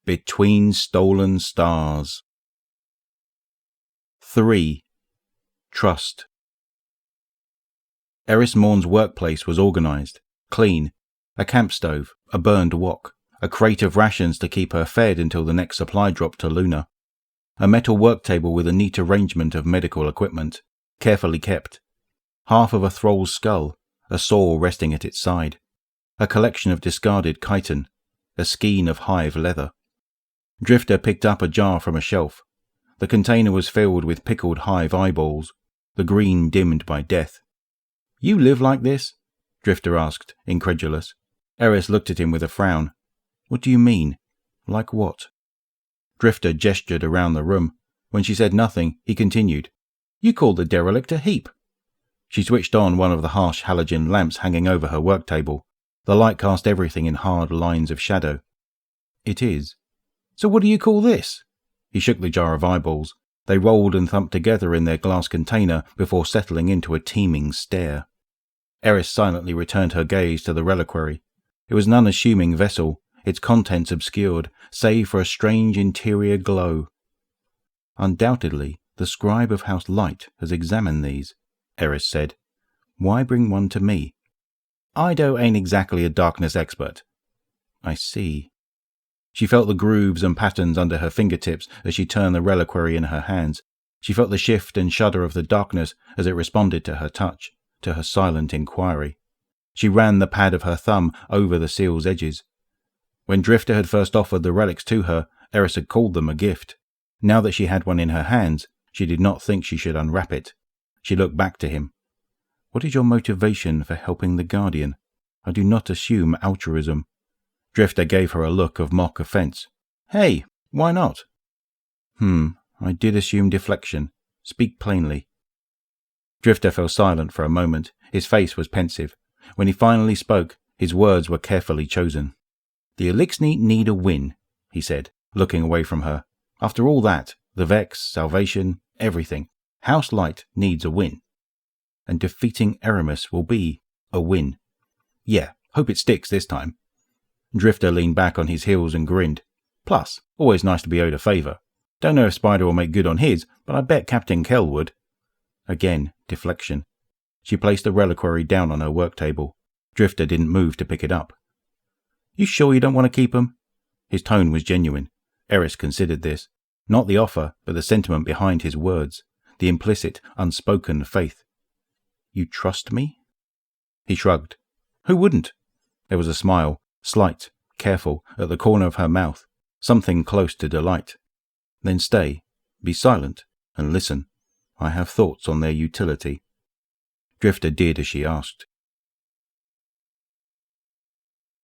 Between Stolen Stars. 3. Trust. Eris Morn's workplace was organised, clean, a camp stove, a burned wok, a crate of rations to keep her fed until the next supply drop to Luna, a metal work table with a neat arrangement of medical equipment, carefully kept, half of a thrall's skull, a saw resting at its side, a collection of discarded chitin, a skein of hive leather. Drifter picked up a jar from a shelf. The container was filled with pickled hive eyeballs, the green dimmed by death. "You live like this?" Drifter asked, incredulous. Eris looked at him with a frown. "What do you mean? Like what?" Drifter gestured around the room. When she said nothing, he continued. "You called the derelict a heap." She switched on one of the harsh halogen lamps hanging over her work table. The light cast everything in hard lines of shadow. "It is." "So what do you call this?" He shook the jar of eyeballs. They rolled and thumped together in their glass container before settling into a teeming stare. Eris silently returned her gaze to the reliquary. It was an unassuming vessel, its contents obscured, save for a strange interior glow. "Undoubtedly, the scribe of House Light has examined these," Eris said. "Why bring one to me?" "Ido ain't exactly a darkness expert." "I see." She felt the grooves and patterns under her fingertips as she turned the reliquary in her hands. She felt the shift and shudder of the darkness as it responded to her touch, to her silent inquiry. She ran the pad of her thumb over the seal's edges. When Drifter had first offered the relics to her, Eris had called them a gift. Now that she had one in her hands, she did not think she should unwrap it. She looked back to him. "What is your motivation for helping the Guardian? I do not assume altruism." Drifter gave her a look of mock offense. "Hey, why not?" I did assume deflection. Speak plainly." Drifter fell silent for a moment. His face was pensive. When he finally spoke, his words were carefully chosen. "The Elixir need a win," he said, looking away from her. "After all that, the Vex, salvation, everything, House Light needs a win. And defeating Eramis will be a win. Yeah, hope it sticks this time." Drifter leaned back on his heels and grinned. "Plus, always nice to be owed a favour. Don't know if Spider will make good on his, but I bet Captain Kell would." Again, deflection. She placed the reliquary down on her work table. Drifter didn't move to pick it up. "You sure you don't want to keep 'em?" His tone was genuine. Eris considered this. Not the offer, but the sentiment behind his words. The implicit, unspoken faith. "You trust me?" He shrugged. "Who wouldn't?" There was a smile, slight, careful, at the corner of her mouth. Something close to delight. "Then stay, be silent, and listen. I have thoughts on their utility." Drifter did as she asked.